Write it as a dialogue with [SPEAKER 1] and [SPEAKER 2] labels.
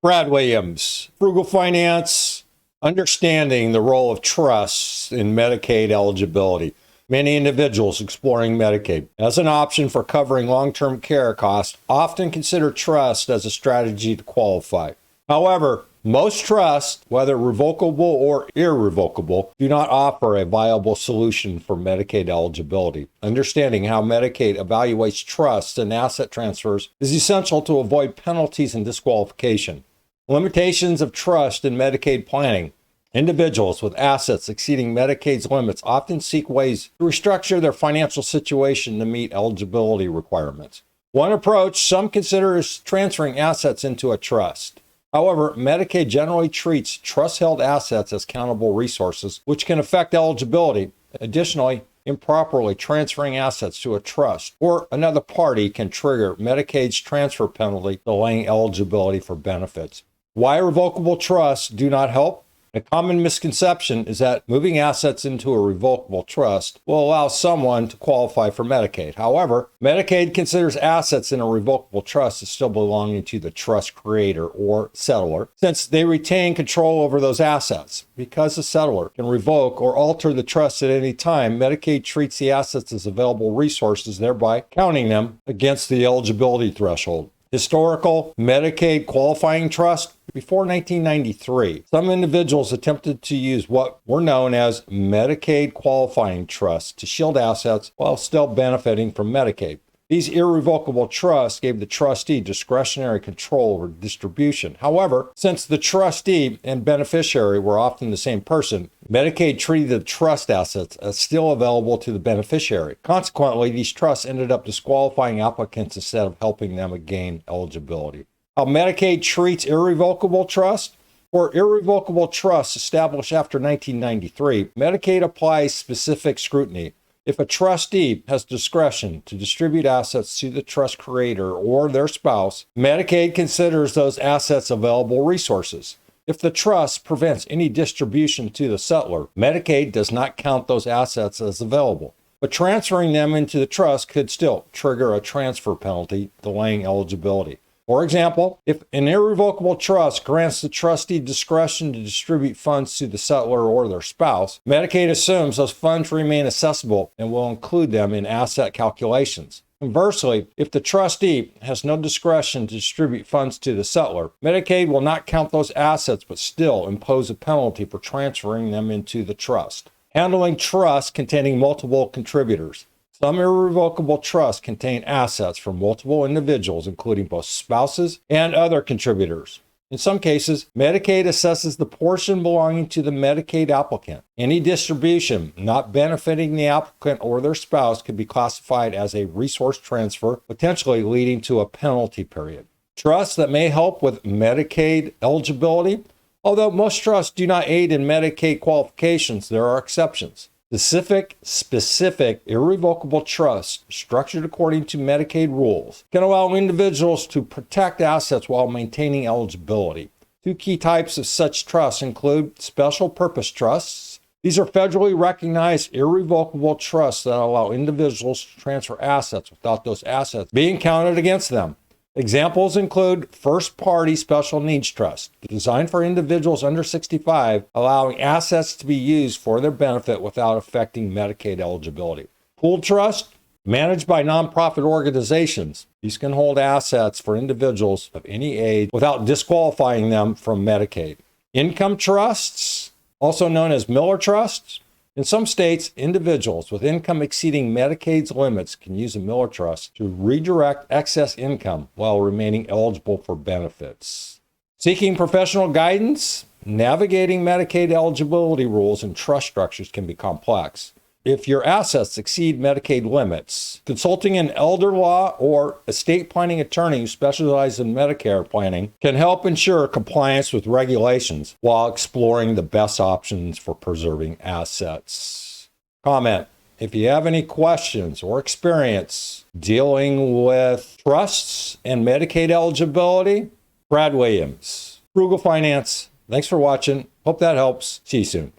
[SPEAKER 1] Brad Williams, Frugal Finance, understanding the role of trusts in Medicaid eligibility. Many individuals exploring Medicaid as an option for covering long-term care costs often consider trust as a strategy to qualify. However, most trusts, whether revocable or irrevocable, do not offer a viable solution for Medicaid eligibility. Understanding how Medicaid evaluates trusts and asset transfers is essential to avoid penalties and disqualification. Limitations of trust in Medicaid planning. Individuals with assets exceeding Medicaid's limits often seek ways to restructure their financial situation to meet eligibility requirements. One approach some consider is transferring assets into a trust. However, Medicaid generally treats trust-held assets as countable resources, which can affect eligibility. Additionally, improperly transferring assets to a trust or another party can trigger Medicaid's transfer penalty, delaying eligibility for benefits. Why revocable trusts do not help? A common misconception is that moving assets into a revocable trust will allow someone to qualify for Medicaid. However, Medicaid considers assets in a revocable trust as still belonging to the trust creator or settlor, since they retain control over those assets. Because the settlor can revoke or alter the trust at any time, Medicaid treats the assets as available resources, thereby counting them against the eligibility threshold. Historical Medicaid qualifying trust. Before 1993, some individuals attempted to use what were known as Medicaid qualifying trusts to shield assets while still benefiting from Medicaid. These irrevocable trusts gave the trustee discretionary control over distribution. However, since the trustee and beneficiary were often the same person, Medicaid treated the trust assets as still available to the beneficiary. Consequently, these trusts ended up disqualifying applicants instead of helping them gain eligibility. How Medicaid treats irrevocable trust? For irrevocable trusts established after 1993, Medicaid applies specific scrutiny. If a trustee has discretion to distribute assets to the trust creator or their spouse, Medicaid considers those assets available resources. If the trust prevents any distribution to the settlor, Medicaid does not count those assets as available. But transferring them into the trust could still trigger a transfer penalty, delaying eligibility. For example, if an irrevocable trust grants the trustee discretion to distribute funds to the settlor or their spouse, Medicaid assumes those funds remain accessible and will include them in asset calculations. Conversely, if the trustee has no discretion to distribute funds to the settlor, Medicaid will not count those assets but still impose a penalty for transferring them into the trust. Handling trusts containing multiple contributors. Some irrevocable trusts contain assets from multiple individuals, including both spouses and other contributors. In some cases, Medicaid assesses the portion belonging to the Medicaid applicant. Any distribution not benefiting the applicant or their spouse could be classified as a resource transfer, potentially leading to a penalty period. Trusts that may help with Medicaid eligibility. Although most trusts do not aid in Medicaid qualifications, there are exceptions. Specific irrevocable trusts structured according to Medicaid rules can allow individuals to protect assets while maintaining eligibility. Two key types of such trusts include special purpose trusts. These are federally recognized irrevocable trusts that allow individuals to transfer assets without those assets being counted against them. Examples include first-party special needs trust, designed for individuals under 65, allowing assets to be used for their benefit without affecting Medicaid eligibility. Pooled trust, managed by nonprofit organizations. These can hold assets for individuals of any age without disqualifying them from Medicaid. Income trusts, also known as Miller trusts. In some states, individuals with income exceeding Medicaid's limits can use a Miller Trust to redirect excess income while remaining eligible for benefits. Seeking professional guidance? Navigating Medicaid eligibility rules and trust structures can be complex. If your assets exceed Medicaid limits, consulting an elder law or estate planning attorney who specializes in Medicare planning can help ensure compliance with regulations while exploring the best options for preserving assets. Comment: if you have any questions or experience dealing with trusts and Medicaid eligibility, Brad Williams, Frugal Finance. Thanks for watching. Hope that helps. See you soon.